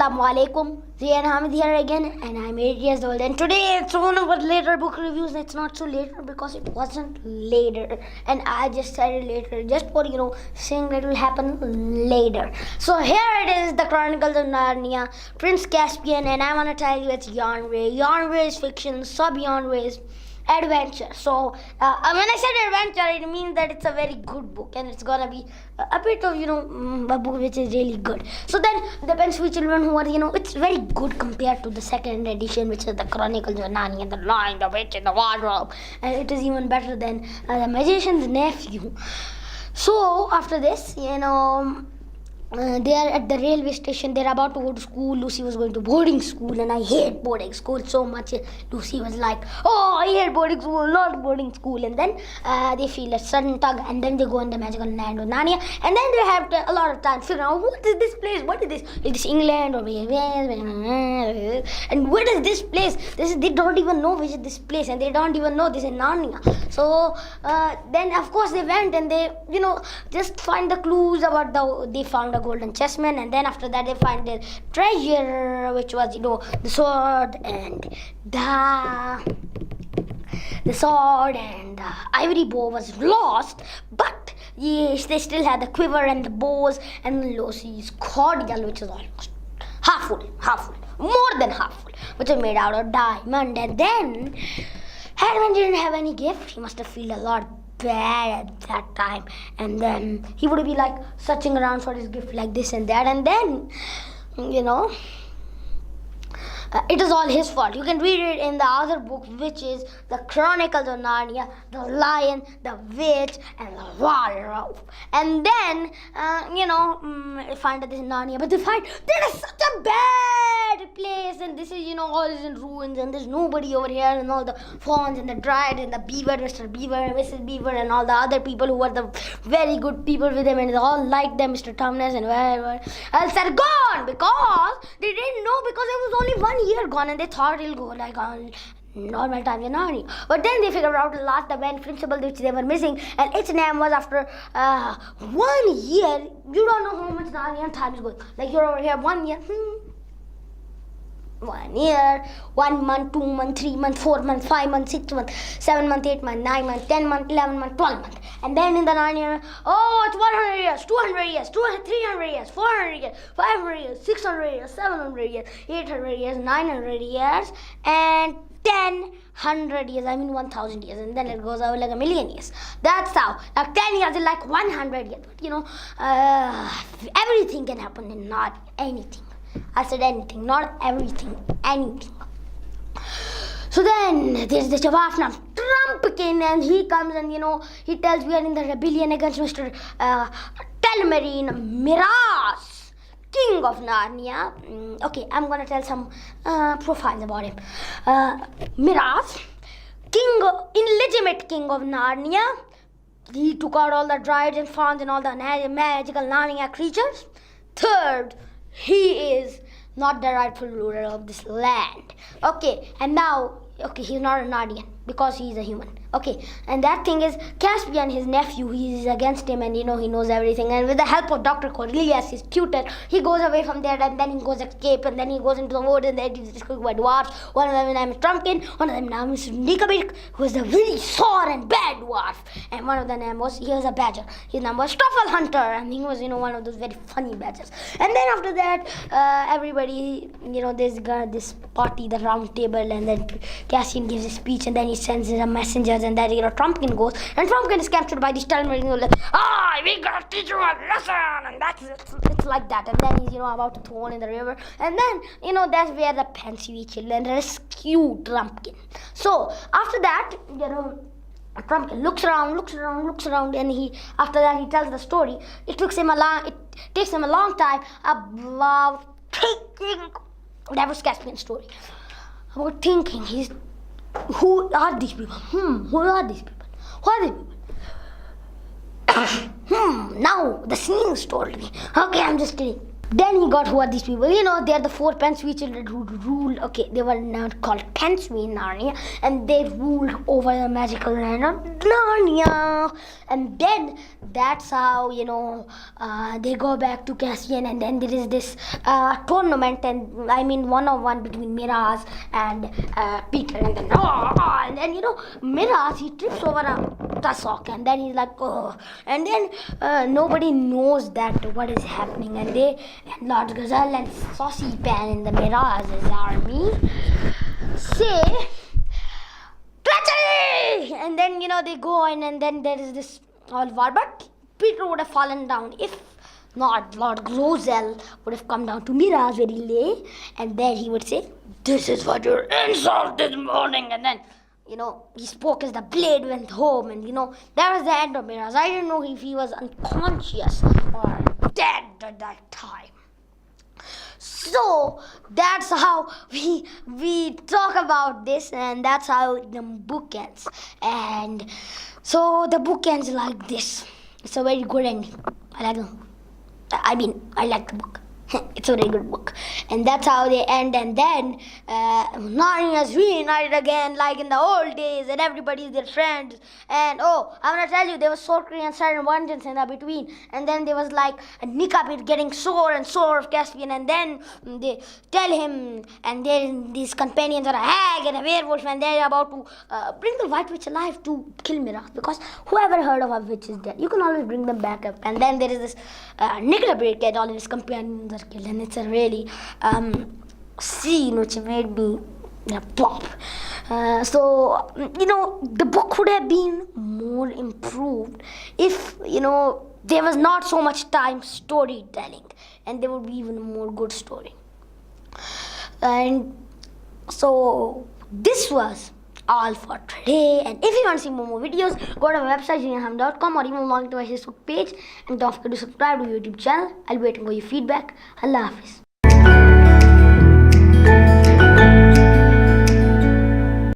Assalamu alaikum, Zidane Hamid here again, and I'm 8 years old, and today it's one of our later book reviews. It's not so later because it wasn't later, and I just said it later just for saying that it will happen later. So here it is, the Chronicles of Narnia, Prince Caspian, and I want to tell you it's genre. Genre is fiction, sub-genre is adventure. So when I said adventure, it means that it's a very good book, and it's gonna be a bit of a book which is really good. So then depends which children who are it's very good compared to the second edition, which is the Chronicles of Narnia, the Lion, the Witch, and the Wardrobe, and it is even better than the Magician's Nephew. So after this, they are at the railway station. They're about to go to school. Lucy was going to boarding school, and I hate boarding school so much. Lucy was like, "Oh, I hate boarding school, not boarding school." And then they feel a sudden tug, and then they go in the magical land of Narnia, and then they have a lot of time to figure out what is this place? What is this? Is this England or where? And what is this place? They don't even know which is this place, and they don't even know this is Narnia. So then of course they went, and they just find the clues about they found a golden chessman, and then after that they find their treasure, which was the sword and the ivory bow was lost, but yes, they still had the quiver and the bows and Lucy's cordial, which is almost half full, more than half full, which is made out of diamond. And then Edmund didn't have any gift. He must have felt a lot bad at that time, and then he would be like searching around for his gift like this and that, and then it is all his fault. You can read it in the other book, which is the Chronicles of Narnia, the Lion, the Witch, and the Wardrobe. And then find that this is Narnia, but they find there is such a bad place, and this is all is in ruins, and there's nobody over here, and all the fawns and the dryad and the beaver, Mr. Beaver and Mrs. Beaver, and all the other people who were the very good people with them, and they all liked them, Mr. Tumnus and whatever else are gone, because they didn't know, because it was only 1 year gone, and they thought it'll go like on normal time in Narnia. But then they figured out the last event principle which they were missing, and its name was after 1 year. You don't know how much Narnian time is going. Like you're over here 1 year. 1 year, 1 month, 2 months, 3 months, 4 months, 5 months, 6 months, 7 months, 8 months, 9 months, 10 months, 11 months, 12 months. And then in the Narnia, it's 100 years, 200 years, 300 years, 400 years, 500 years, 600 years, 700 years, 800 years, 900 years, and 1,000 years, 1,000 years, and then it goes over like a million years. That's how. Like 10 years is like 100 years. But everything can happen in not anything. I said anything, not everything, anything. So then there's the Jawaf named Trumpkin, and he comes and he tells we are in the rebellion against Mr. Telmarine Miraz, King of Narnia. Okay, I'm gonna tell some profiles about him. Miraz, illegitimate king of Narnia. He took out all the dryads and fawns and all the magical Narnia creatures. Third, he is not the rightful ruler of this land. Okay, and now, he's not a Narnian because he's a human. Okay, and that thing is Caspian, his nephew, he's against him, and he knows everything. And with the help of Dr. Cornelius, his tutor, he goes away from there, and then he goes escape, and then he goes into the woods, and then he's discovered by dwarfs. One of them name is Trumpkin, one of them name is Nikabik, who is a very sore and bad dwarf, and one of the name was, he was a badger. His name was Truffle Hunter, and he was, one of those very funny badgers. And then after that, everybody, there's this party, the round table, and then Cassian gives a speech, and then he sends a messenger, and then Trumpkin goes, and Trumpkin is captured by this Telmarine, we gotta teach you a lesson, and it's like that. And then he's about to throw in the river, and then that's where the Pevensie children rescue Trumpkin. So after that, Trumpkin looks around, and after that he tells the story. It takes him a long time about thinking. That was Caspian's story. About thinking, who are these people? Who are these people? Now the sneeze told me. Okay, I'm just kidding. Then he got who are these people? They are the four Pevensie children who ruled. Okay, they were not called Pevensie in Narnia, and they ruled over the magical land of Narnia. And then that's how they go back to Caspian, and then there is this tournament, and I mean 1-on-1 between Miraz and Peter, and then Miraz, he trips over a tussock, and then he's like, oh, and then nobody knows that what is happening, and Lord Gazelle and Saucy Pan in the Miraz's army say treachery, and then they go in, and then there is this all war. But Peter would have fallen down if not Lord Gazelle would have come down to Miraz where he lay, and then he would say, "This is what your insult this morning," and then he spoke as the blade went home, and that was the end of Miraz. I don't know if he was unconscious or dead at that time. So that's how we talk about this, and that's how the book ends. And so the book ends like this. It's a very good ending. I like the book. It's a very good book, and that's how they end. And then Narnia is reunited again, like in the old days, and everybody's their friends. And I'm gonna tell you, there was Sorcery and certain vengeance in the between, and then there was like a Nikabit getting sore and sore of Caspian, and then they tell him, and then these companions are a hag and a werewolf, and they're about to bring the White Witch alive to kill Miraz, because whoever heard of a witch is dead, you can always bring them back up. And then there is this Nikabit, and all his companions are killed, and it's a really scene which made me pop. So the book would have been more improved if there was not so much time storytelling, and there would be even more good story. And so this was all for today, and if you want to see more videos, go to my website zidanehamid.com, or even log into my Facebook page, and don't forget to subscribe to my YouTube channel. I'll be waiting for your feedback. Allah Hafiz.